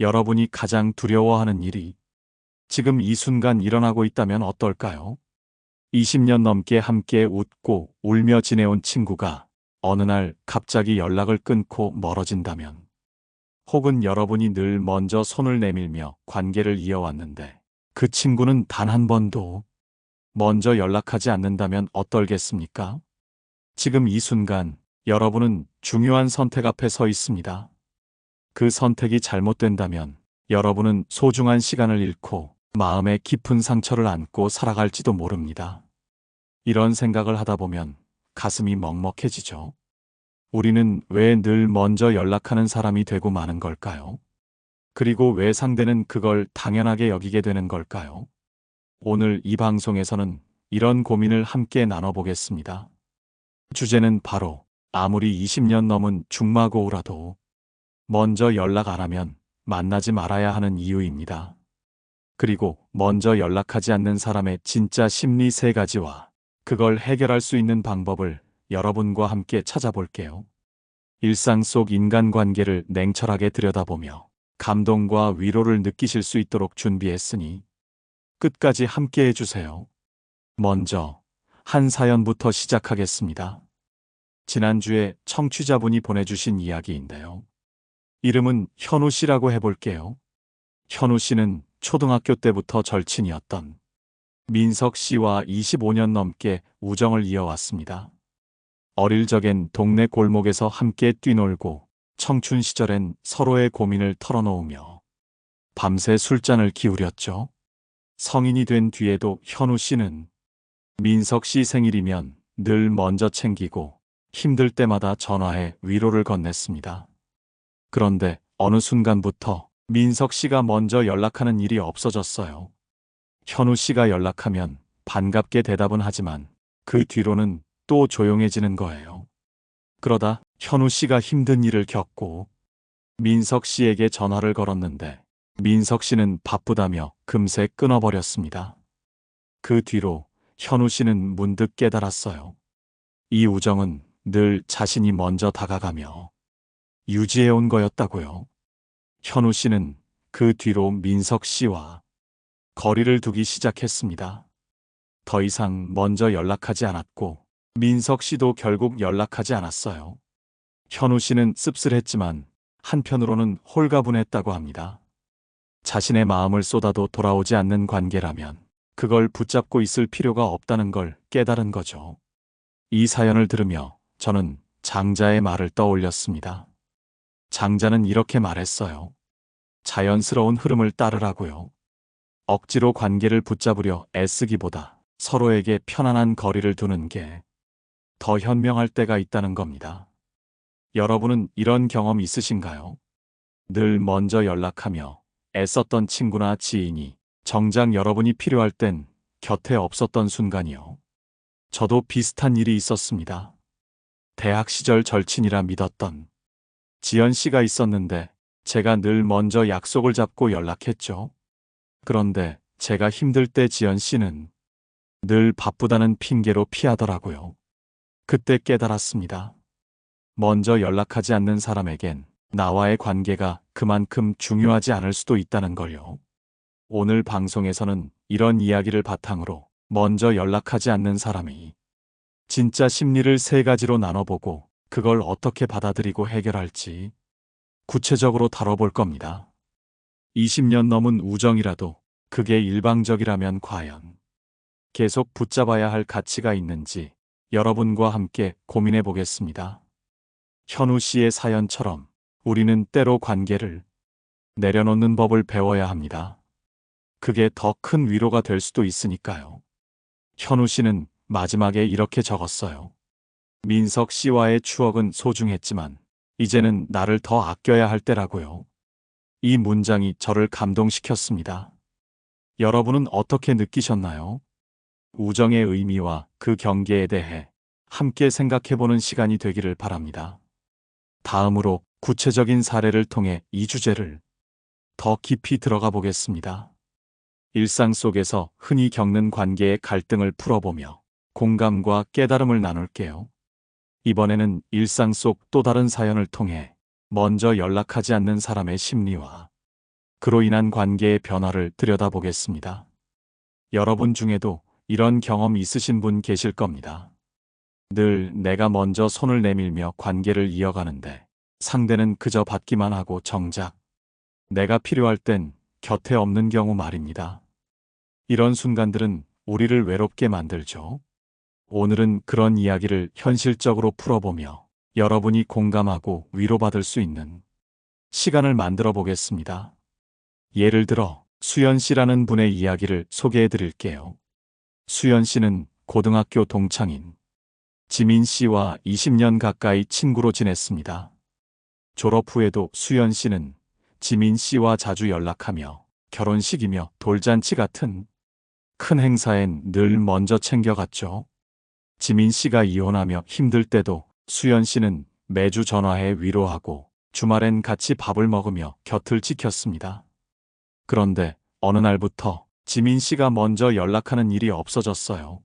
여러분이 가장 두려워하는 일이 지금 이 순간 일어나고 있다면 어떨까요? 20년 넘게 함께 웃고 울며 지내온 친구가 어느 날 갑자기 연락을 끊고 멀어진다면, 혹은 여러분이 늘 먼저 손을 내밀며 관계를 이어왔는데 그 친구는 단 한 번도 먼저 연락하지 않는다면 어떨겠습니까? 지금 이 순간 여러분은 중요한 선택 앞에 서 있습니다. 그 선택이 잘못된다면 여러분은 소중한 시간을 잃고 마음에 깊은 상처를 안고 살아갈지도 모릅니다. 이런 생각을 하다 보면 가슴이 먹먹해지죠. 우리는 왜 늘 먼저 연락하는 사람이 되고 마는 걸까요? 그리고 왜 상대는 그걸 당연하게 여기게 되는 걸까요? 오늘 이 방송에서는 이런 고민을 함께 나눠보겠습니다. 주제는 바로 아무리 20년 넘은 중마고우라도 먼저 연락 안 하면 만나지 말아야 하는 이유입니다. 그리고 먼저 연락하지 않는 사람의 진짜 심리 3가지와 그걸 해결할 수 있는 방법을 여러분과 함께 찾아볼게요. 일상 속 인간관계를 냉철하게 들여다보며 감동과 위로를 느끼실 수 있도록 준비했으니 끝까지 함께 해주세요. 먼저 한 사연부터 시작하겠습니다. 지난주에 청취자분이 보내주신 이야기인데요. 이름은 현우 씨라고 해볼게요. 현우 씨는 초등학교 때부터 절친이었던 민석 씨와 25년 넘게 우정을 이어왔습니다. 어릴 적엔 동네 골목에서 함께 뛰놀고 청춘 시절엔 서로의 고민을 털어놓으며 밤새 술잔을 기울였죠. 성인이 된 뒤에도 현우 씨는 민석 씨 생일이면 늘 먼저 챙기고 힘들 때마다 전화해 위로를 건넸습니다. 그런데 어느 순간부터 민석 씨가 먼저 연락하는 일이 없어졌어요. 현우 씨가 연락하면 반갑게 대답은 하지만 그 뒤로는 또 조용해지는 거예요. 그러다 현우 씨가 힘든 일을 겪고 민석 씨에게 전화를 걸었는데 민석 씨는 바쁘다며 금세 끊어버렸습니다. 그 뒤로 현우 씨는 문득 깨달았어요. 이 우정은 늘 자신이 먼저 다가가며 유지해온 거였다고요. 현우 씨는 그 뒤로 민석 씨와 거리를 두기 시작했습니다. 더 이상 먼저 연락하지 않았고 민석 씨도 결국 연락하지 않았어요. 현우 씨는 씁쓸했지만 한편으로는 홀가분했다고 합니다. 자신의 마음을 쏟아도 돌아오지 않는 관계라면 그걸 붙잡고 있을 필요가 없다는 걸 깨달은 거죠. 이 사연을 들으며 저는 장자의 말을 떠올렸습니다. 장자는 이렇게 말했어요. 자연스러운 흐름을 따르라고요. 억지로 관계를 붙잡으려 애쓰기보다 서로에게 편안한 거리를 두는 게 더 현명할 때가 있다는 겁니다. 여러분은 이런 경험 있으신가요? 늘 먼저 연락하며 애썼던 친구나 지인이 정작 여러분이 필요할 땐 곁에 없었던 순간이요. 저도 비슷한 일이 있었습니다. 대학 시절 절친이라 믿었던 지연 씨가 있었는데 제가 늘 먼저 약속을 잡고 연락했죠. 그런데 제가 힘들 때 지연 씨는 늘 바쁘다는 핑계로 피하더라고요. 그때 깨달았습니다. 먼저 연락하지 않는 사람에겐 나와의 관계가 그만큼 중요하지 않을 수도 있다는 걸요. 오늘 방송에서는 이런 이야기를 바탕으로 먼저 연락하지 않는 사람이 진짜 심리를 3가지로 나눠보고 그걸 어떻게 받아들이고 해결할지 구체적으로 다뤄볼 겁니다. 20년 넘은 우정이라도 그게 일방적이라면 과연 계속 붙잡아야 할 가치가 있는지 여러분과 함께 고민해 보겠습니다. 현우 씨의 사연처럼 우리는 때로 관계를 내려놓는 법을 배워야 합니다. 그게 더 큰 위로가 될 수도 있으니까요. 현우 씨는 마지막에 이렇게 적었어요. 민석 씨와의 추억은 소중했지만 이제는 나를 더 아껴야 할 때라고요. 이 문장이 저를 감동시켰습니다. 여러분은 어떻게 느끼셨나요? 우정의 의미와 그 경계에 대해 함께 생각해보는 시간이 되기를 바랍니다. 다음으로 구체적인 사례를 통해 이 주제를 더 깊이 들어가 보겠습니다. 일상 속에서 흔히 겪는 관계의 갈등을 풀어보며 공감과 깨달음을 나눌게요. 이번에는 일상 속 또 다른 사연을 통해 먼저 연락하지 않는 사람의 심리와 그로 인한 관계의 변화를 들여다보겠습니다. 여러분 중에도 이런 경험 있으신 분 계실 겁니다. 늘 내가 먼저 손을 내밀며 관계를 이어가는데 상대는 그저 받기만 하고 정작 내가 필요할 땐 곁에 없는 경우 말입니다. 이런 순간들은 우리를 외롭게 만들죠. 오늘은 그런 이야기를 현실적으로 풀어보며 여러분이 공감하고 위로받을 수 있는 시간을 만들어 보겠습니다. 예를 들어 수연 씨라는 분의 이야기를 소개해 드릴게요. 수연 씨는 고등학교 동창인 지민 씨와 20년 가까이 친구로 지냈습니다. 졸업 후에도 수연 씨는 지민 씨와 자주 연락하며 결혼식이며 돌잔치 같은 큰 행사엔 늘 먼저 챙겨갔죠. 지민 씨가 이혼하며 힘들 때도 수연 씨는 매주 전화해 위로하고 주말엔 같이 밥을 먹으며 곁을 지켰습니다. 그런데 어느 날부터 지민 씨가 먼저 연락하는 일이 없어졌어요.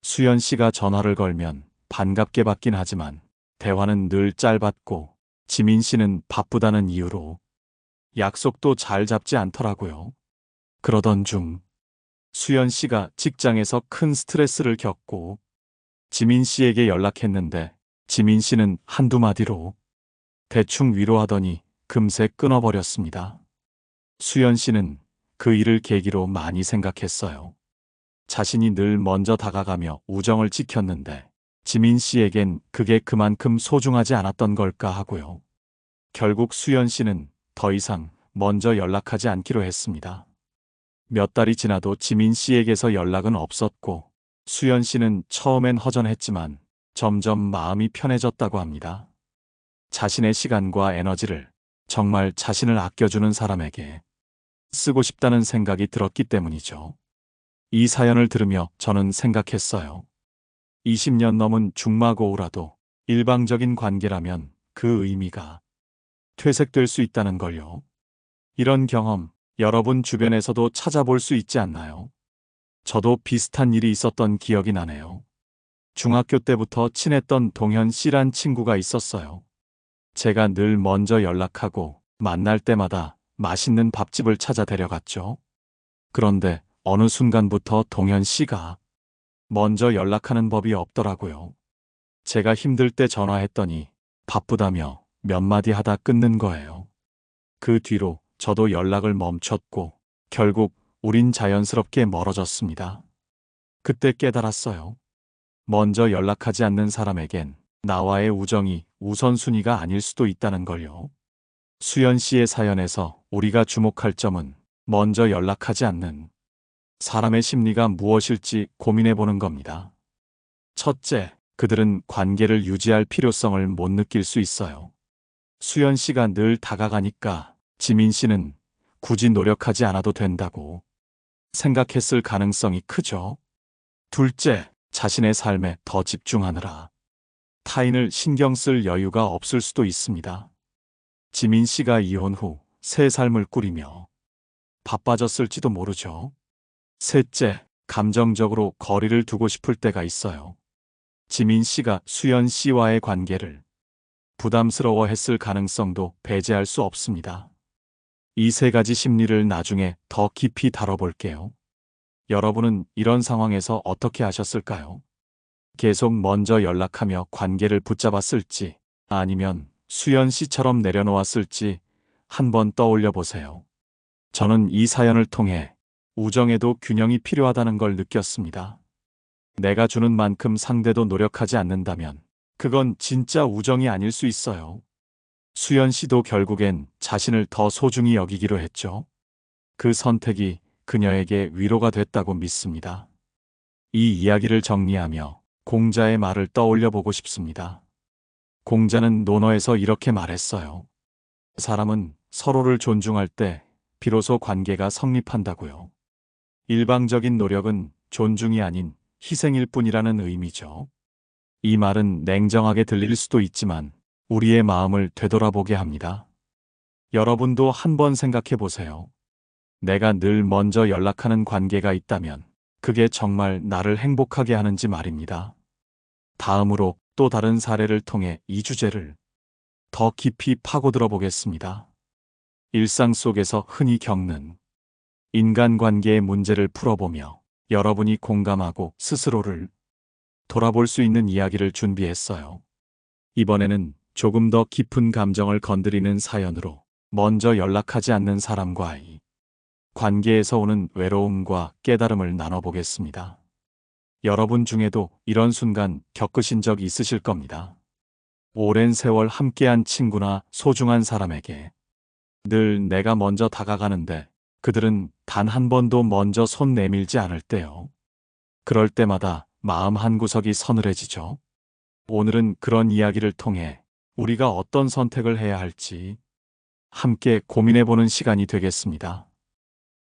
수연 씨가 전화를 걸면 반갑게 받긴 하지만 대화는 늘 짧았고 지민 씨는 바쁘다는 이유로 약속도 잘 잡지 않더라고요. 그러던 중 수연 씨가 직장에서 큰 스트레스를 겪고 지민 씨에게 연락했는데 지민 씨는 한두 마디로 대충 위로하더니 금세 끊어버렸습니다. 수연 씨는 그 일을 계기로 많이 생각했어요. 자신이 늘 먼저 다가가며 우정을 지켰는데 지민 씨에겐 그게 그만큼 소중하지 않았던 걸까 하고요. 결국 수연 씨는 더 이상 먼저 연락하지 않기로 했습니다. 몇 달이 지나도 지민 씨에게서 연락은 없었고 수연 씨는 처음엔 허전했지만 점점 마음이 편해졌다고 합니다. 자신의 시간과 에너지를 정말 자신을 아껴주는 사람에게 쓰고 싶다는 생각이 들었기 때문이죠. 이 사연을 들으며 저는 생각했어요. 20년 넘은 중마고우라도 일방적인 관계라면 그 의미가 퇴색될 수 있다는 걸요. 이런 경험 여러분 주변에서도 찾아볼 수 있지 않나요? 저도 비슷한 일이 있었던 기억이 나네요. 중학교 때부터 친했던 동현 씨란 친구가 있었어요. 제가 늘 먼저 연락하고 만날 때마다 맛있는 밥집을 찾아 데려갔죠. 그런데 어느 순간부터 동현 씨가 먼저 연락하는 법이 없더라고요. 제가 힘들 때 전화했더니 바쁘다며 몇 마디 하다 끊는 거예요. 그 뒤로 저도 연락을 멈췄고 결국 우린 자연스럽게 멀어졌습니다. 그때 깨달았어요. 먼저 연락하지 않는 사람에겐 나와의 우정이 우선순위가 아닐 수도 있다는 걸요. 수연 씨의 사연에서 우리가 주목할 점은 먼저 연락하지 않는 사람의 심리가 무엇일지 고민해 보는 겁니다. 첫째, 그들은 관계를 유지할 필요성을 못 느낄 수 있어요. 수연 씨가 늘 다가가니까 지민 씨는 굳이 노력하지 않아도 된다고 생각했을 가능성이 크죠. 둘째, 자신의 삶에 더 집중하느라 타인을 신경 쓸 여유가 없을 수도 있습니다. 지민 씨가 이혼 후 새 삶을 꾸리며 바빠졌을지도 모르죠. 셋째, 감정적으로 거리를 두고 싶을 때가 있어요. 지민 씨가 수연 씨와의 관계를 부담스러워했을 가능성도 배제할 수 없습니다. 이 세 가지 심리를 나중에 더 깊이 다뤄볼게요. 여러분은 이런 상황에서 어떻게 하셨을까요? 계속 먼저 연락하며 관계를 붙잡았을지 아니면 수연 씨처럼 내려놓았을지 한번 떠올려 보세요. 저는 이 사연을 통해 우정에도 균형이 필요하다는 걸 느꼈습니다. 내가 주는 만큼 상대도 노력하지 않는다면 그건 진짜 우정이 아닐 수 있어요. 수연 씨도 결국엔 자신을 더 소중히 여기기로 했죠. 그 선택이 그녀에게 위로가 됐다고 믿습니다. 이 이야기를 정리하며 공자의 말을 떠올려 보고 싶습니다. 공자는 논어에서 이렇게 말했어요. 사람은 서로를 존중할 때 비로소 관계가 성립한다고요. 일방적인 노력은 존중이 아닌 희생일 뿐이라는 의미죠. 이 말은 냉정하게 들릴 수도 있지만 우리의 마음을 되돌아보게 합니다. 여러분도 한번 생각해 보세요. 내가 늘 먼저 연락하는 관계가 있다면 그게 정말 나를 행복하게 하는지 말입니다. 다음으로 또 다른 사례를 통해 이 주제를 더 깊이 파고들어 보겠습니다. 일상 속에서 흔히 겪는 인간관계의 문제를 풀어보며 여러분이 공감하고 스스로를 돌아볼 수 있는 이야기를 준비했어요. 이번에는 조금 더 깊은 감정을 건드리는 사연으로 먼저 연락하지 않는 사람과의 관계에서 오는 외로움과 깨달음을 나눠보겠습니다. 여러분 중에도 이런 순간 겪으신 적 있으실 겁니다. 오랜 세월 함께한 친구나 소중한 사람에게 늘 내가 먼저 다가가는데 그들은 단 한 번도 먼저 손 내밀지 않을 때요. 그럴 때마다 마음 한구석이 서늘해지죠. 오늘은 그런 이야기를 통해 우리가 어떤 선택을 해야 할지 함께 고민해보는 시간이 되겠습니다.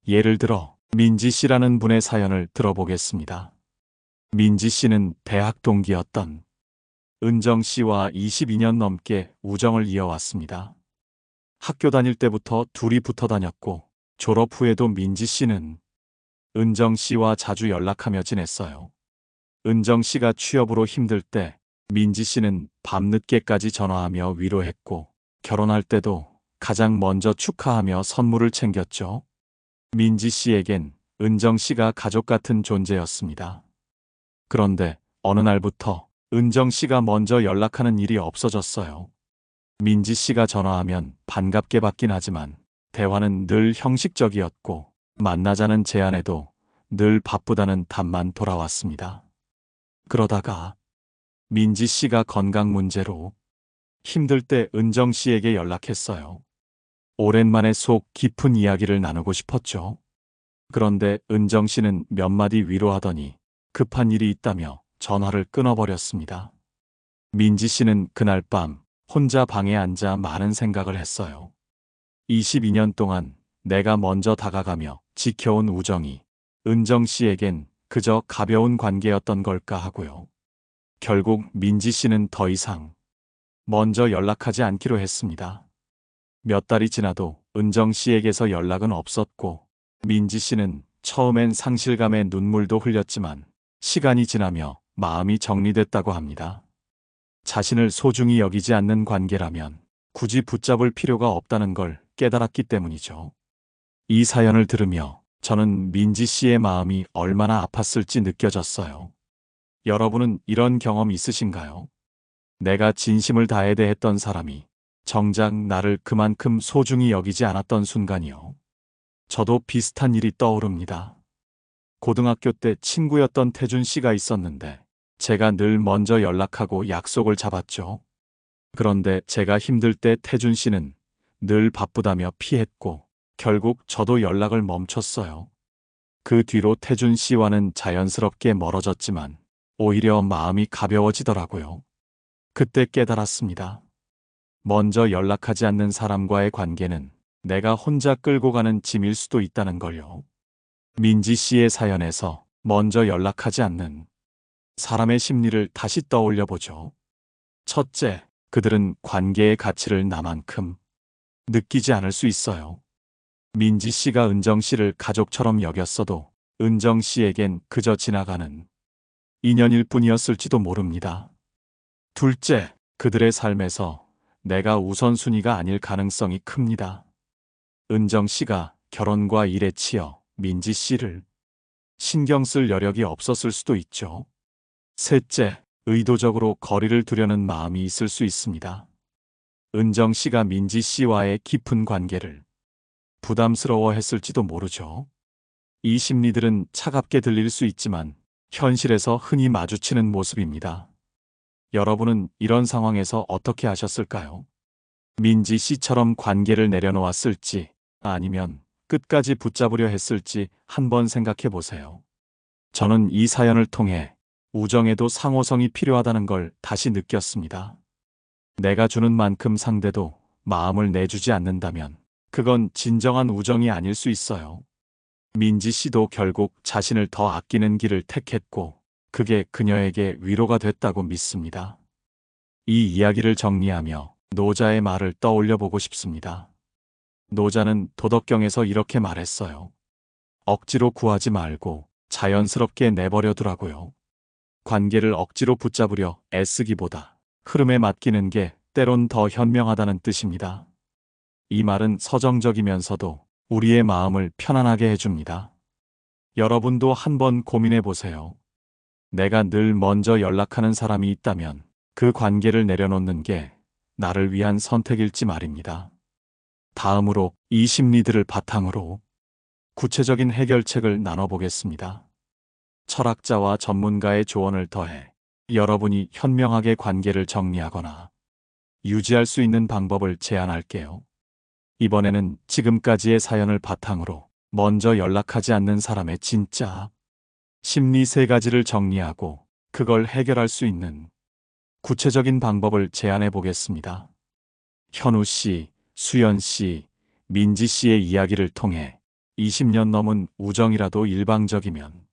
예를 들어 민지 씨라는 분의 사연을 들어보겠습니다. 민지 씨는 대학 동기였던 은정 씨와 22년 넘게 우정을 이어왔습니다. 학교 다닐 때부터 둘이 붙어 다녔고 졸업 후에도 민지 씨는 은정 씨와 자주 연락하며 지냈어요. 은정 씨가 취업으로 힘들 때 민지 씨는 밤늦게까지 전화하며 위로했고 결혼할 때도 가장 먼저 축하하며 선물을 챙겼죠. 민지 씨에겐 은정 씨가 가족 같은 존재였습니다. 그런데 어느 날부터 은정 씨가 먼저 연락하는 일이 없어졌어요. 민지 씨가 전화하면 반갑게 받긴 하지만 대화는 늘 형식적이었고 만나자는 제안에도 늘 바쁘다는 답만 돌아왔습니다. 그러다가 민지 씨가 건강 문제로 힘들 때 은정 씨에게 연락했어요. 오랜만에 속 깊은 이야기를 나누고 싶었죠. 그런데 은정 씨는 몇 마디 위로하더니 급한 일이 있다며 전화를 끊어버렸습니다. 민지 씨는 그날 밤 혼자 방에 앉아 많은 생각을 했어요. 22년 동안 내가 먼저 다가가며 지켜온 우정이 은정 씨에겐 그저 가벼운 관계였던 걸까 하고요. 결국 민지 씨는 더 이상 먼저 연락하지 않기로 했습니다. 몇 달이 지나도 은정 씨에게서 연락은 없었고 민지 씨는 처음엔 상실감에 눈물도 흘렸지만 시간이 지나며 마음이 정리됐다고 합니다. 자신을 소중히 여기지 않는 관계라면 굳이 붙잡을 필요가 없다는 걸 깨달았기 때문이죠. 이 사연을 들으며 저는 민지 씨의 마음이 얼마나 아팠을지 느껴졌어요. 여러분은 이런 경험 있으신가요? 내가 진심을 다해 대했던 사람이 정작 나를 그만큼 소중히 여기지 않았던 순간이요. 저도 비슷한 일이 떠오릅니다. 고등학교 때 친구였던 태준 씨가 있었는데 제가 늘 먼저 연락하고 약속을 잡았죠. 그런데 제가 힘들 때 태준 씨는 늘 바쁘다며 피했고 결국 저도 연락을 멈췄어요. 그 뒤로 태준 씨와는 자연스럽게 멀어졌지만 오히려 마음이 가벼워지더라고요. 그때 깨달았습니다. 먼저 연락하지 않는 사람과의 관계는 내가 혼자 끌고 가는 짐일 수도 있다는 걸요. 민지 씨의 사연에서 먼저 연락하지 않는 사람의 심리를 다시 떠올려 보죠. 첫째, 그들은 관계의 가치를 나만큼 느끼지 않을 수 있어요. 민지 씨가 은정 씨를 가족처럼 여겼어도 은정 씨에겐 그저 지나가는 인연일 뿐이었을지도 모릅니다. 둘째, 그들의 삶에서 내가 우선순위가 아닐 가능성이 큽니다. 은정 씨가 결혼과 일에 치여 민지 씨를 신경 쓸 여력이 없었을 수도 있죠. 셋째, 의도적으로 거리를 두려는 마음이 있을 수 있습니다. 은정 씨가 민지 씨와의 깊은 관계를 부담스러워했을지도 모르죠. 이 심리들은 차갑게 들릴 수 있지만 현실에서 흔히 마주치는 모습입니다. 여러분은 이런 상황에서 어떻게 하셨을까요? 민지 씨처럼 관계를 내려놓았을지 아니면 끝까지 붙잡으려 했을지 한번 생각해 보세요. 저는 이 사연을 통해 우정에도 상호성이 필요하다는 걸 다시 느꼈습니다. 내가 주는 만큼 상대도 마음을 내주지 않는다면 그건 진정한 우정이 아닐 수 있어요. 민지 씨도 결국 자신을 더 아끼는 길을 택했고 그게 그녀에게 위로가 됐다고 믿습니다. 이 이야기를 정리하며 노자의 말을 떠올려 보고 싶습니다. 노자는 도덕경에서 이렇게 말했어요. 억지로 구하지 말고 자연스럽게 내버려 두라고요. 관계를 억지로 붙잡으려 애쓰기보다 흐름에 맡기는 게 때론 더 현명하다는 뜻입니다. 이 말은 서정적이면서도 우리의 마음을 편안하게 해줍니다. 여러분도 한번 고민해 보세요. 내가 늘 먼저 연락하는 사람이 있다면 그 관계를 내려놓는 게 나를 위한 선택일지 말입니다. 다음으로 이 심리들을 바탕으로 구체적인 해결책을 나눠보겠습니다. 철학자와 전문가의 조언을 더해 여러분이 현명하게 관계를 정리하거나 유지할 수 있는 방법을 제안할게요. 이번에는 지금까지의 사연을 바탕으로 먼저 연락하지 않는 사람의 진짜 심리 3가지를 정리하고 그걸 해결할 수 있는 구체적인 방법을 제안해 보겠습니다. 현우 씨, 수연 씨, 민지 씨의 이야기를 통해 20년 넘은 우정이라도 일방적이면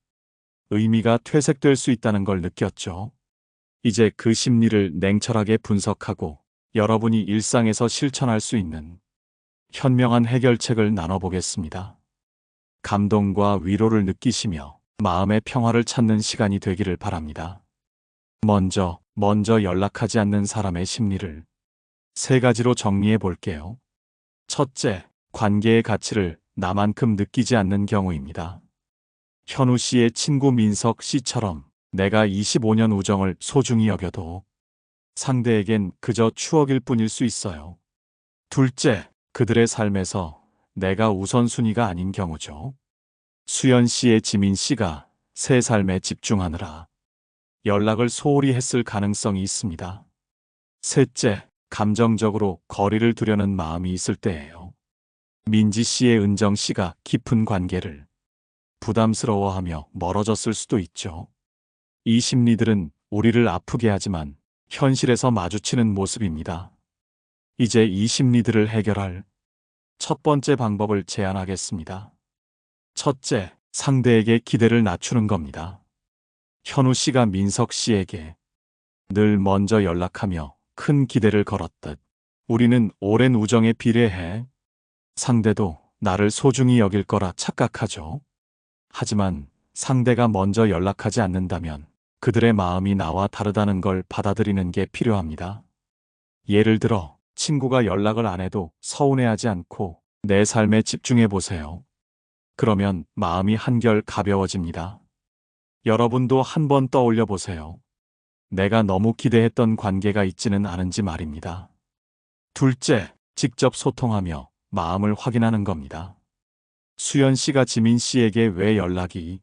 의미가 퇴색될 수 있다는 걸 느꼈죠. 이제 그 심리를 냉철하게 분석하고 여러분이 일상에서 실천할 수 있는 현명한 해결책을 나눠보겠습니다. 감동과 위로를 느끼시며 마음의 평화를 찾는 시간이 되기를 바랍니다. 먼저 연락하지 않는 사람의 심리를 3가지로 정리해 볼게요. 첫째, 관계의 가치를 나만큼 느끼지 않는 경우입니다. 현우 씨의 친구 민석 씨처럼 내가 25년 우정을 소중히 여겨도 상대에겐 그저 추억일 뿐일 수 있어요. 둘째, 그들의 삶에서 내가 우선순위가 아닌 경우죠. 수연 씨의 지민 씨가 새 삶에 집중하느라 연락을 소홀히 했을 가능성이 있습니다. 셋째, 감정적으로 거리를 두려는 마음이 있을 때예요. 민지 씨의 은정 씨가 깊은 관계를 부담스러워하며 멀어졌을 수도 있죠. 이 심리들은 우리를 아프게 하지만 현실에서 마주치는 모습입니다. 이제 이 심리들을 해결할 첫 번째 방법을 제안하겠습니다. 첫째, 상대에게 기대를 낮추는 겁니다. 현우 씨가 민석 씨에게 늘 먼저 연락하며 큰 기대를 걸었듯 우리는 오랜 우정에 비례해 상대도 나를 소중히 여길 거라 착각하죠. 하지만 상대가 먼저 연락하지 않는다면 그들의 마음이 나와 다르다는 걸 받아들이는 게 필요합니다. 예를 들어 친구가 연락을 안 해도 서운해하지 않고 내 삶에 집중해 보세요. 그러면 마음이 한결 가벼워집니다. 여러분도 한번 떠올려 보세요. 내가 너무 기대했던 관계가 있지는 않은지 말입니다. 둘째, 직접 소통하며 마음을 확인하는 겁니다. 수연 씨가 지민 씨에게 왜 연락이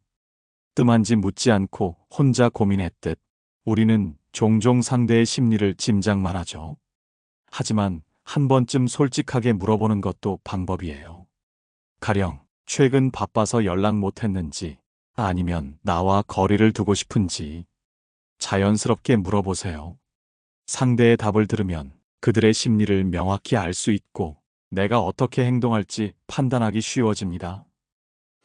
뜸한지 묻지 않고 혼자 고민했듯 우리는 종종 상대의 심리를 짐작만 하죠. 하지만 한 번쯤 솔직하게 물어보는 것도 방법이에요. 가령 최근 바빠서 연락 못했는지 아니면 나와 거리를 두고 싶은지 자연스럽게 물어보세요. 상대의 답을 들으면 그들의 심리를 명확히 알 수 있고 내가 어떻게 행동할지 판단하기 쉬워집니다.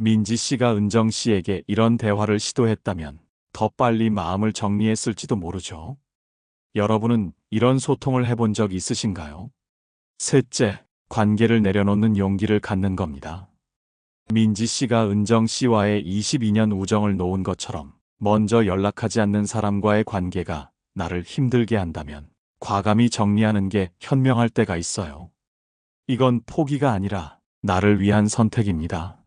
민지 씨가 은정 씨에게 이런 대화를 시도했다면 더 빨리 마음을 정리했을지도 모르죠. 여러분은 이런 소통을 해본 적 있으신가요? 셋째, 관계를 내려놓는 용기를 갖는 겁니다. 민지 씨가 은정 씨와의 22년 우정을 놓은 것처럼 먼저 연락하지 않는 사람과의 관계가 나를 힘들게 한다면 과감히 정리하는 게 현명할 때가 있어요. 이건 포기가 아니라 나를 위한 선택입니다.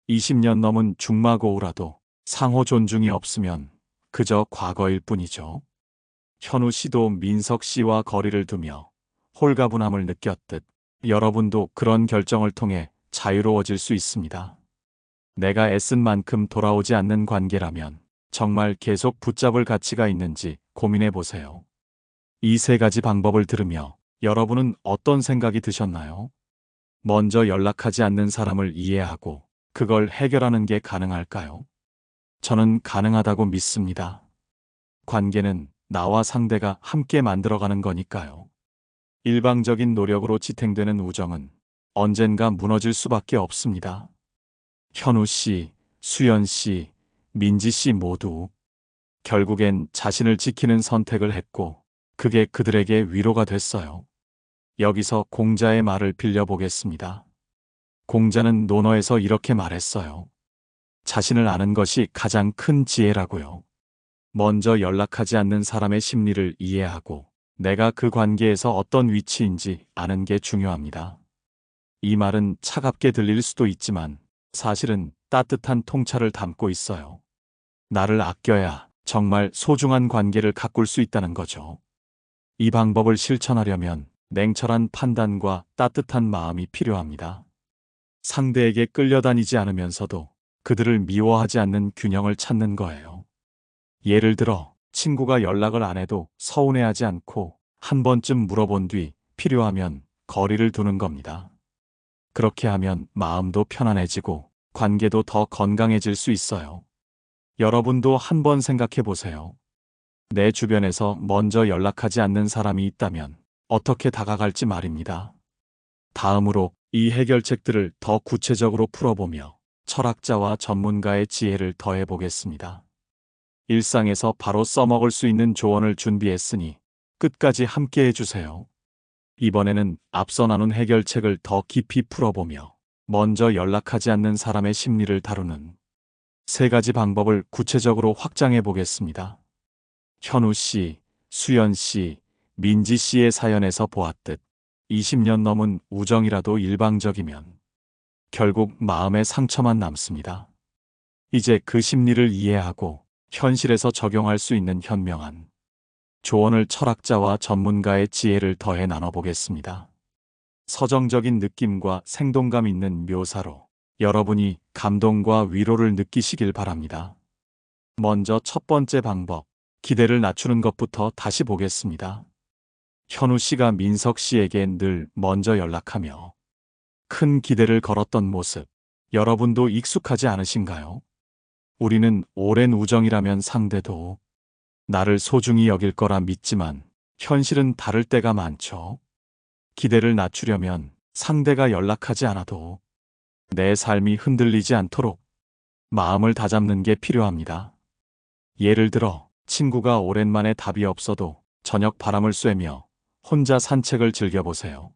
20년 넘은 중마고우라도 상호 존중이 없으면 그저 과거일 뿐이죠. 현우 씨도 민석 씨와 거리를 두며 홀가분함을 느꼈듯 여러분도 그런 결정을 통해 자유로워질 수 있습니다. 내가 애쓴 만큼 돌아오지 않는 관계라면 정말 계속 붙잡을 가치가 있는지 고민해 보세요. 이 3가지 방법을 들으며 여러분은 어떤 생각이 드셨나요? 먼저 연락하지 않는 사람을 이해하고 그걸 해결하는 게 가능할까요? 저는 가능하다고 믿습니다. 관계는 나와 상대가 함께 만들어가는 거니까요. 일방적인 노력으로 지탱되는 우정은 언젠가 무너질 수밖에 없습니다. 현우 씨, 수연 씨, 민지 씨 모두 결국엔 자신을 지키는 선택을 했고 그게 그들에게 위로가 됐어요. 여기서 공자의 말을 빌려보겠습니다. 공자는 논어에서 이렇게 말했어요. 자신을 아는 것이 가장 큰 지혜라고요. 먼저 연락하지 않는 사람의 심리를 이해하고 내가 그 관계에서 어떤 위치인지 아는 게 중요합니다. 이 말은 차갑게 들릴 수도 있지만 사실은 따뜻한 통찰을 담고 있어요. 나를 아껴야 정말 소중한 관계를 가꿀 수 있다는 거죠. 이 방법을 실천하려면 냉철한 판단과 따뜻한 마음이 필요합니다. 상대에게 끌려다니지 않으면서도 그들을 미워하지 않는 균형을 찾는 거예요. 예를 들어, 친구가 연락을 안 해도 서운해하지 않고 한 번쯤 물어본 뒤 필요하면 거리를 두는 겁니다. 그렇게 하면 마음도 편안해지고 관계도 더 건강해질 수 있어요. 여러분도 한번 생각해 보세요. 내 주변에서 먼저 연락하지 않는 사람이 있다면 어떻게 다가갈지 말입니다. 다음으로 이 해결책들을 더 구체적으로 풀어보며 철학자와 전문가의 지혜를 더해 보겠습니다. 일상에서 바로 써먹을 수 있는 조언을 준비했으니 끝까지 함께 해주세요. 이번에는 앞서 나눈 해결책을 더 깊이 풀어보며 먼저 연락하지 않는 사람의 심리를 다루는 3가지 방법을 구체적으로 확장해 보겠습니다. 현우 씨, 수연 씨, 민지 씨의 사연에서 보았듯 20년 넘은 우정이라도 일방적이면 결국 마음의 상처만 남습니다. 이제 그 심리를 이해하고 현실에서 적용할 수 있는 현명한 조언을 철학자와 전문가의 지혜를 더해 나눠보겠습니다. 서정적인 느낌과 생동감 있는 묘사로 여러분이 감동과 위로를 느끼시길 바랍니다. 먼저 첫 번째 방법, 기대를 낮추는 것부터 다시 보겠습니다. 현우 씨가 민석 씨에게 늘 먼저 연락하며 큰 기대를 걸었던 모습, 여러분도 익숙하지 않으신가요? 우리는 오랜 우정이라면 상대도 나를 소중히 여길 거라 믿지만 현실은 다를 때가 많죠. 기대를 낮추려면 상대가 연락하지 않아도 내 삶이 흔들리지 않도록 마음을 다잡는 게 필요합니다. 예를 들어 친구가 오랜만에 답이 없어도 저녁 바람을 쐬며 혼자 산책을 즐겨보세요.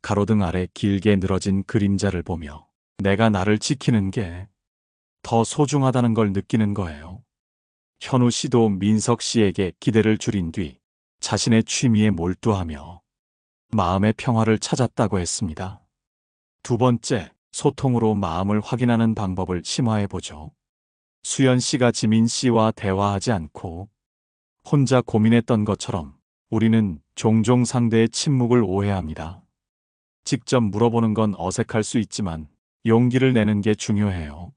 가로등 아래 길게 늘어진 그림자를 보며 내가 나를 지키는 게 더 소중하다는 걸 느끼는 거예요. 현우 씨도 민석 씨에게 기대를 줄인 뒤 자신의 취미에 몰두하며 마음의 평화를 찾았다고 했습니다. 두 번째, 소통으로 마음을 확인하는 방법을 심화해보죠. 수연 씨가 지민 씨와 대화하지 않고 혼자 고민했던 것처럼 우리는 종종 상대의 침묵을 오해합니다. 직접 물어보는 건 어색할 수 있지만 용기를 내는 게 중요해요.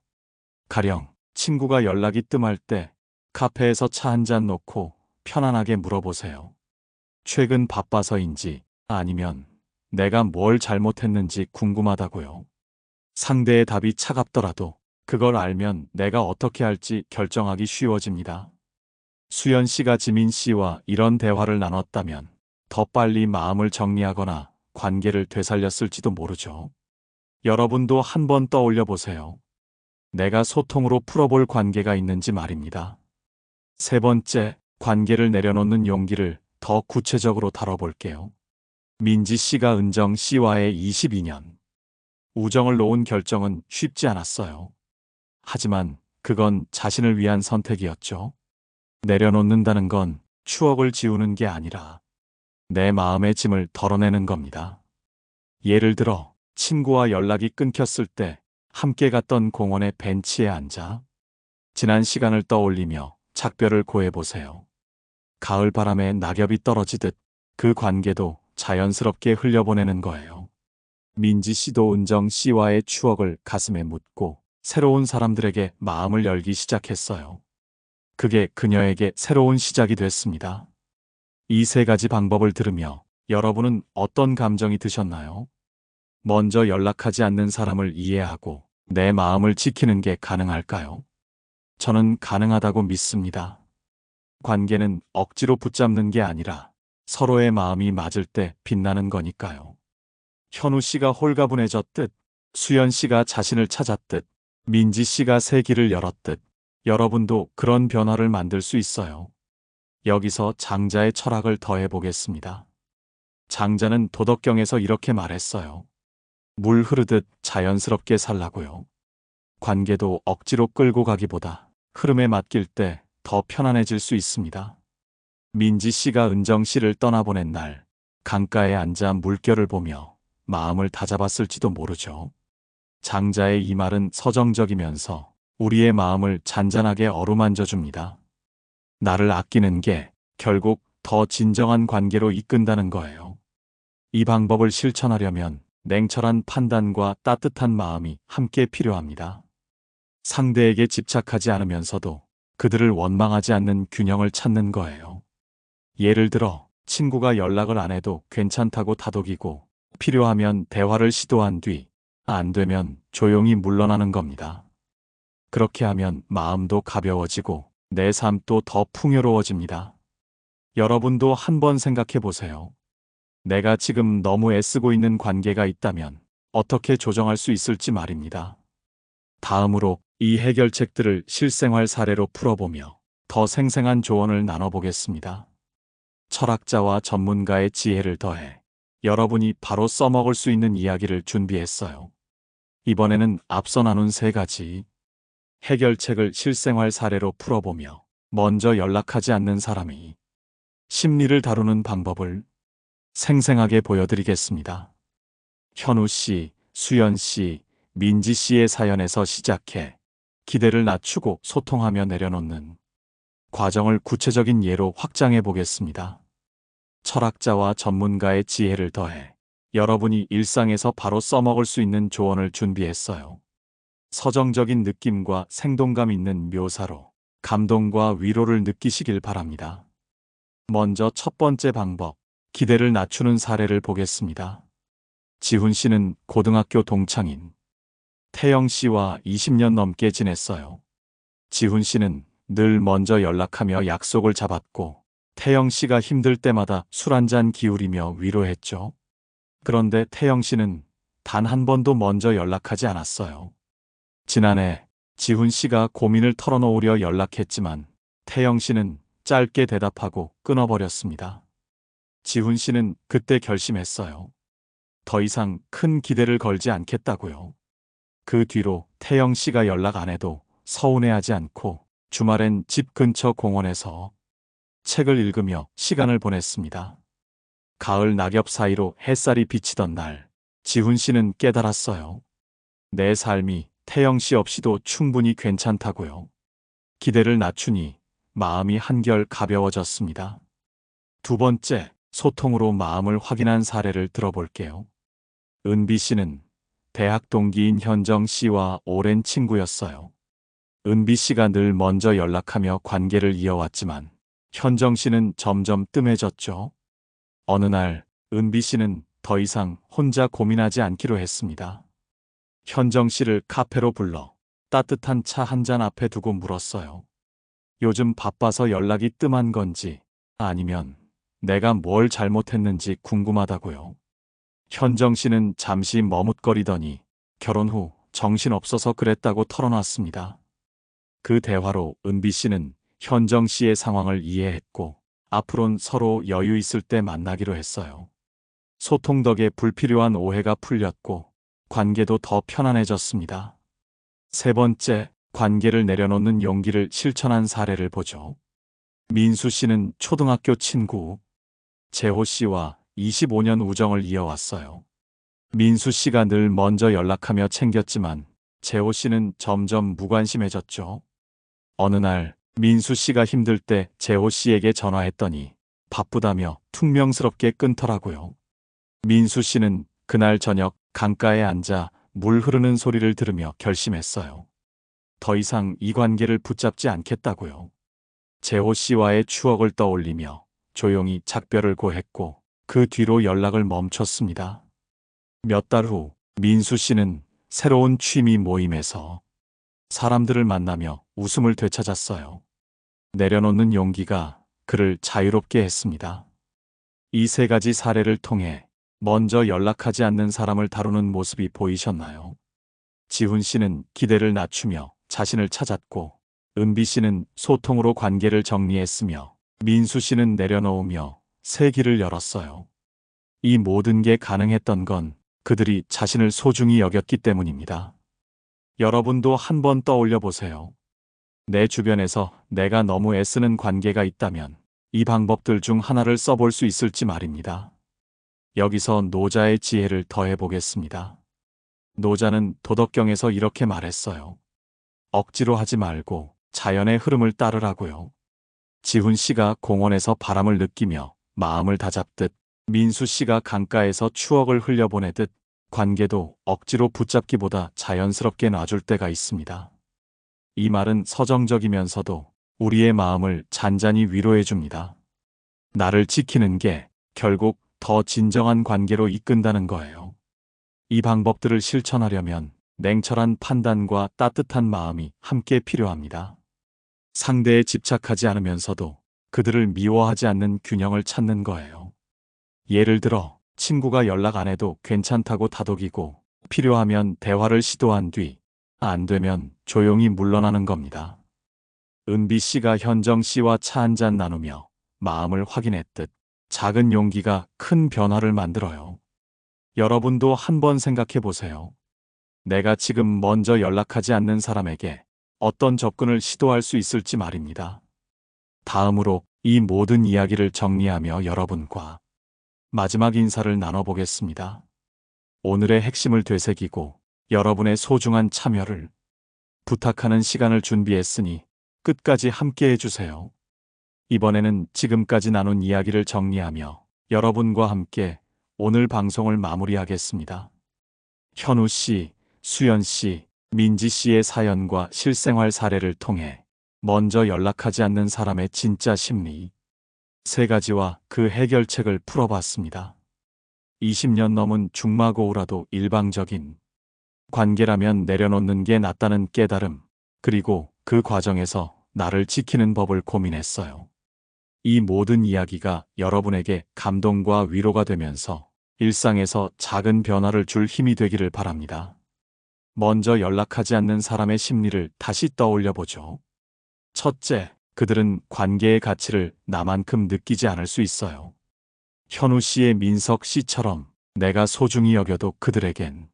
가령 친구가 연락이 뜸할 때 카페에서 차 한 잔 놓고 편안하게 물어보세요. 최근 바빠서인지 아니면 내가 뭘 잘못했는지 궁금하다고요. 상대의 답이 차갑더라도 그걸 알면 내가 어떻게 할지 결정하기 쉬워집니다. 수연 씨가 지민 씨와 이런 대화를 나눴다면 더 빨리 마음을 정리하거나 관계를 되살렸을지도 모르죠. 여러분도 한번 떠올려 보세요. 내가 소통으로 풀어볼 관계가 있는지 말입니다. 세 번째, 관계를 내려놓는 용기를 더 구체적으로 다뤄볼게요. 민지 씨가 은정 씨와의 22년 우정을 놓은 결정은 쉽지 않았어요. 하지만 그건 자신을 위한 선택이었죠. 내려놓는다는 건 추억을 지우는 게 아니라 내 마음의 짐을 덜어내는 겁니다. 예를 들어 친구와 연락이 끊겼을 때 함께 갔던 공원의 벤치에 앉아 지난 시간을 떠올리며 작별을 고해보세요. 가을 바람에 낙엽이 떨어지듯 그 관계도 자연스럽게 흘려보내는 거예요. 민지 씨도 은정 씨와의 추억을 가슴에 묻고 새로운 사람들에게 마음을 열기 시작했어요. 그게 그녀에게 새로운 시작이 됐습니다. 이 3가지 방법을 들으며 여러분은 어떤 감정이 드셨나요? 먼저 연락하지 않는 사람을 이해하고 내 마음을 지키는 게 가능할까요? 저는 가능하다고 믿습니다. 관계는 억지로 붙잡는 게 아니라 서로의 마음이 맞을 때 빛나는 거니까요. 현우 씨가 홀가분해졌듯, 수연 씨가 자신을 찾았듯, 민지 씨가 새 길을 열었듯, 여러분도 그런 변화를 만들 수 있어요. 여기서 장자의 철학을 더해 보겠습니다. 장자는 도덕경에서 이렇게 말했어요. 물 흐르듯 자연스럽게 살라고요. 관계도 억지로 끌고 가기보다 흐름에 맡길 때 더 편안해질 수 있습니다. 민지 씨가 은정 씨를 떠나보낸 날, 강가에 앉아 물결을 보며 마음을 다잡았을지도 모르죠. 장자의 이 말은 서정적이면서 우리의 마음을 잔잔하게 어루만져 줍니다. 나를 아끼는 게 결국 더 진정한 관계로 이끈다는 거예요. 이 방법을 실천하려면 냉철한 판단과 따뜻한 마음이 함께 필요합니다. 상대에게 집착하지 않으면서도 그들을 원망하지 않는 균형을 찾는 거예요. 예를 들어 친구가 연락을 안 해도 괜찮다고 다독이고 필요하면 대화를 시도한 뒤 안 되면 조용히 물러나는 겁니다. 그렇게 하면 마음도 가벼워지고 내 삶도 더 풍요로워집니다. 여러분도 한번 생각해 보세요. 내가 지금 너무 애쓰고 있는 관계가 있다면 어떻게 조정할 수 있을지 말입니다. 다음으로 이 해결책들을 실생활 사례로 풀어보며 더 생생한 조언을 나눠보겠습니다. 철학자와 전문가의 지혜를 더해 여러분이 바로 써먹을 수 있는 이야기를 준비했어요. 이번에는 앞서 나눈 3가지 해결책을 실생활 사례로 풀어보며 먼저 연락하지 않는 사람이 심리를 다루는 방법을 생생하게 보여드리겠습니다. 현우 씨, 수연 씨, 민지 씨의 사연에서 시작해 기대를 낮추고 소통하며 내려놓는 과정을 구체적인 예로 확장해 보겠습니다. 철학자와 전문가의 지혜를 더해 여러분이 일상에서 바로 써먹을 수 있는 조언을 준비했어요. 서정적인 느낌과 생동감 있는 묘사로 감동과 위로를 느끼시길 바랍니다. 먼저 첫 번째 방법, 기대를 낮추는 사례를 보겠습니다. 지훈 씨는 고등학교 동창인 태영 씨와 20년 넘게 지냈어요. 지훈 씨는 늘 먼저 연락하며 약속을 잡았고 태영 씨가 힘들 때마다 술 한잔 기울이며 위로했죠. 그런데 태영 씨는 단 한 번도 먼저 연락하지 않았어요. 지난해 지훈 씨가 고민을 털어놓으려 연락했지만 태영 씨는 짧게 대답하고 끊어버렸습니다. 지훈 씨는 그때 결심했어요. 더 이상 큰 기대를 걸지 않겠다고요. 그 뒤로 태영 씨가 연락 안 해도 서운해하지 않고 주말엔 집 근처 공원에서 책을 읽으며 시간을 보냈습니다. 가을 낙엽 사이로 햇살이 비치던 날, 지훈 씨는 깨달았어요. 내 삶이 태영 씨 없이도 충분히 괜찮다고요. 기대를 낮추니 마음이 한결 가벼워졌습니다. 두 번째, 소통으로 마음을 확인한 사례를 들어볼게요. 은비 씨는 대학 동기인 현정 씨와 오랜 친구였어요. 은비 씨가 늘 먼저 연락하며 관계를 이어왔지만 현정 씨는 점점 뜸해졌죠. 어느 날 은비 씨는 더 이상 혼자 고민하지 않기로 했습니다. 현정 씨를 카페로 불러 따뜻한 차 한 잔 앞에 두고 물었어요. 요즘 바빠서 연락이 뜸한 건지 아니면 내가 뭘 잘못했는지 궁금하다고요. 현정 씨는 잠시 머뭇거리더니 결혼 후 정신없어서 그랬다고 털어놨습니다. 그 대화로 은비 씨는 현정 씨의 상황을 이해했고 앞으론 서로 여유 있을 때 만나기로 했어요. 소통 덕에 불필요한 오해가 풀렸고 관계도 더 편안해졌습니다. 세 번째, 관계를 내려놓는 용기를 실천한 사례를 보죠. 민수 씨는 초등학교 친구 재호 씨와 25년 우정을 이어왔어요. 민수 씨가 늘 먼저 연락하며 챙겼지만 재호 씨는 점점 무관심해졌죠. 어느 날 민수 씨가 힘들 때 재호 씨에게 전화했더니 바쁘다며 퉁명스럽게 끊더라고요. 민수 씨는 그날 저녁 강가에 앉아 물 흐르는 소리를 들으며 결심했어요. 더 이상 이 관계를 붙잡지 않겠다고요. 재호 씨와의 추억을 떠올리며 조용히 작별을 고했고 그 뒤로 연락을 멈췄습니다. 몇 달 후 민수 씨는 새로운 취미 모임에서 사람들을 만나며 웃음을 되찾았어요. 내려놓는 용기가 그를 자유롭게 했습니다. 이 3가지 사례를 통해 먼저 연락하지 않는 사람을 다루는 모습이 보이셨나요? 지훈 씨는 기대를 낮추며 자신을 찾았고 은비 씨는 소통으로 관계를 정리했으며 민수 씨는 내려놓으며 새 길을 열었어요. 이 모든 게 가능했던 건 그들이 자신을 소중히 여겼기 때문입니다. 여러분도 한번 떠올려 보세요. 내 주변에서 내가 너무 애쓰는 관계가 있다면 이 방법들 중 하나를 써볼 수 있을지 말입니다. 여기서 노자의 지혜를 더해보겠습니다. 노자는 도덕경에서 이렇게 말했어요. 억지로 하지 말고 자연의 흐름을 따르라고요. 지훈 씨가 공원에서 바람을 느끼며 마음을 다잡듯, 민수 씨가 강가에서 추억을 흘려보내듯, 관계도 억지로 붙잡기보다 자연스럽게 놔줄 때가 있습니다. 이 말은 서정적이면서도 우리의 마음을 잔잔히 위로해 줍니다. 나를 지키는 게 결국 더 진정한 관계로 이끈다는 거예요. 이 방법들을 실천하려면 냉철한 판단과 따뜻한 마음이 함께 필요합니다. 상대에 집착하지 않으면서도 그들을 미워하지 않는 균형을 찾는 거예요. 예를 들어, 친구가 연락 안 해도 괜찮다고 다독이고, 필요하면 대화를 시도한 뒤, 안 되면 조용히 물러나는 겁니다. 은비 씨가 현정 씨와 차 한잔 나누며 마음을 확인했듯, 작은 용기가 큰 변화를 만들어요. 여러분도 한번 생각해 보세요. 내가 지금 먼저 연락하지 않는 사람에게 어떤 접근을 시도할 수 있을지 말입니다. 다음으로 이 모든 이야기를 정리하며 여러분과 마지막 인사를 나눠보겠습니다. 오늘의 핵심을 되새기고 여러분의 소중한 참여를 부탁하는 시간을 준비했으니 끝까지 함께 해주세요. 이번에는 지금까지 나눈 이야기를 정리하며 여러분과 함께 오늘 방송을 마무리하겠습니다. 현우 씨, 수연 씨, 민지 씨의 사연과 실생활 사례를 통해 먼저 연락하지 않는 사람의 진짜 심리, 세 가지와 그 해결책을 풀어봤습니다. 20년 넘은 중마고우라도 일방적인 관계라면 내려놓는 게 낫다는 깨달음, 그리고 그 과정에서 나를 지키는 법을 고민했어요. 이 모든 이야기가 여러분에게 감동과 위로가 되면서 일상에서 작은 변화를 줄 힘이 되기를 바랍니다. 먼저 연락하지 않는 사람의 심리를 다시 떠올려 보죠. 첫째, 그들은 관계의 가치를 나만큼 느끼지 않을 수 있어요. 현우 씨의 민석 씨처럼 내가 소중히 여겨도 그들에겐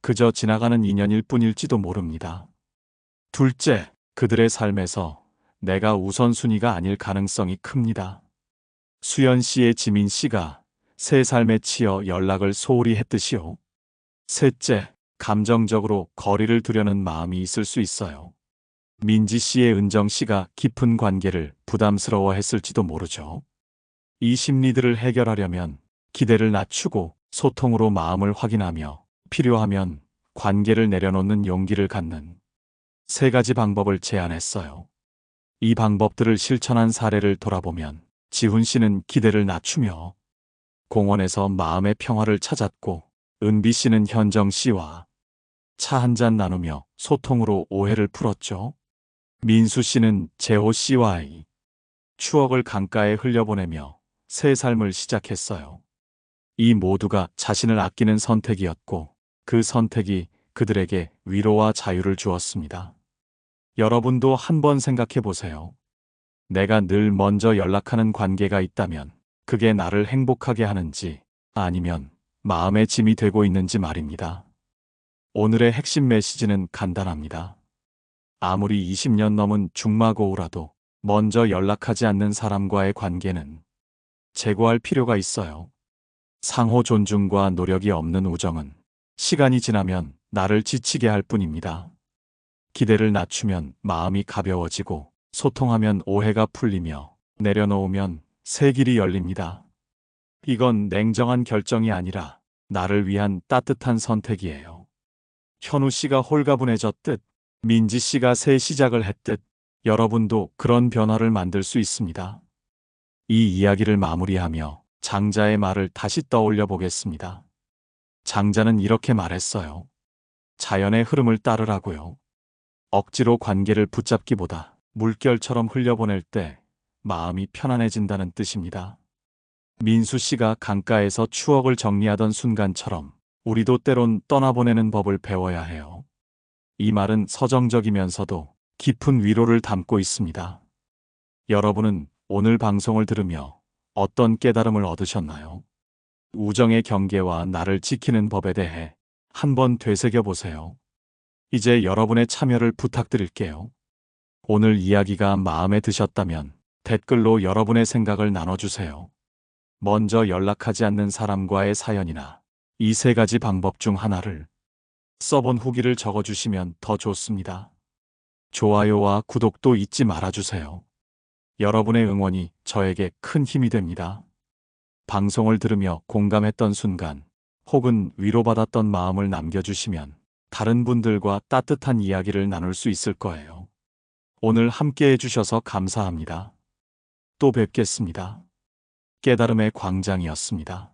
그저 지나가는 인연일 뿐일지도 모릅니다. 둘째, 그들의 삶에서 내가 우선순위가 아닐 가능성이 큽니다. 수연 씨의 지민 씨가 새 삶에 치여 연락을 소홀히 했듯이요. 셋째, 감정적으로 거리를 두려는 마음이 있을 수 있어요. 민지 씨의 은정 씨가 깊은 관계를 부담스러워 했을지도 모르죠. 이 심리들을 해결하려면 기대를 낮추고 소통으로 마음을 확인하며 필요하면 관계를 내려놓는 용기를 갖는 세 가지 방법을 제안했어요. 이 방법들을 실천한 사례를 돌아보면 지훈 씨는 기대를 낮추며 공원에서 마음의 평화를 찾았고, 은비 씨는 현정 씨와 차 한잔 나누며 소통으로 오해를 풀었죠. 민수 씨는 재호 씨와의 추억을 강가에 흘려보내며 새 삶을 시작했어요. 이 모두가 자신을 아끼는 선택이었고, 그 선택이 그들에게 위로와 자유를 주었습니다. 여러분도 한번 생각해 보세요. 내가 늘 먼저 연락하는 관계가 있다면 그게 나를 행복하게 하는지 아니면 마음의 짐이 되고 있는지 말입니다. 오늘의 핵심 메시지는 간단합니다. 아무리 20년 넘은 중마고우라도 먼저 연락하지 않는 사람과의 관계는 재고할 필요가 있어요. 상호 존중과 노력이 없는 우정은 시간이 지나면 나를 지치게 할 뿐입니다. 기대를 낮추면 마음이 가벼워지고, 소통하면 오해가 풀리며, 내려놓으면 새 길이 열립니다. 이건 냉정한 결정이 아니라 나를 위한 따뜻한 선택이에요. 현우 씨가 홀가분해졌듯, 민지 씨가 새 시작을 했듯, 여러분도 그런 변화를 만들 수 있습니다. 이 이야기를 마무리하며 장자의 말을 다시 떠올려 보겠습니다. 장자는 이렇게 말했어요. 자연의 흐름을 따르라고요. 억지로 관계를 붙잡기보다 물결처럼 흘려보낼 때 마음이 편안해진다는 뜻입니다. 민수 씨가 강가에서 추억을 정리하던 순간처럼 우리도 때론 떠나보내는 법을 배워야 해요. 이 말은 서정적이면서도 깊은 위로를 담고 있습니다. 여러분은 오늘 방송을 들으며 어떤 깨달음을 얻으셨나요? 우정의 경계와 나를 지키는 법에 대해 한번 되새겨 보세요. 이제 여러분의 참여를 부탁드릴게요. 오늘 이야기가 마음에 드셨다면 댓글로 여러분의 생각을 나눠주세요. 먼저 연락하지 않는 사람과의 사연이나 이 세 가지 방법 중 하나를 써본 후기를 적어주시면 더 좋습니다. 좋아요와 구독도 잊지 말아주세요. 여러분의 응원이 저에게 큰 힘이 됩니다. 방송을 들으며 공감했던 순간 혹은 위로받았던 마음을 남겨주시면 다른 분들과 따뜻한 이야기를 나눌 수 있을 거예요. 오늘 함께 해주셔서 감사합니다. 또 뵙겠습니다. 깨달음의 광장이었습니다.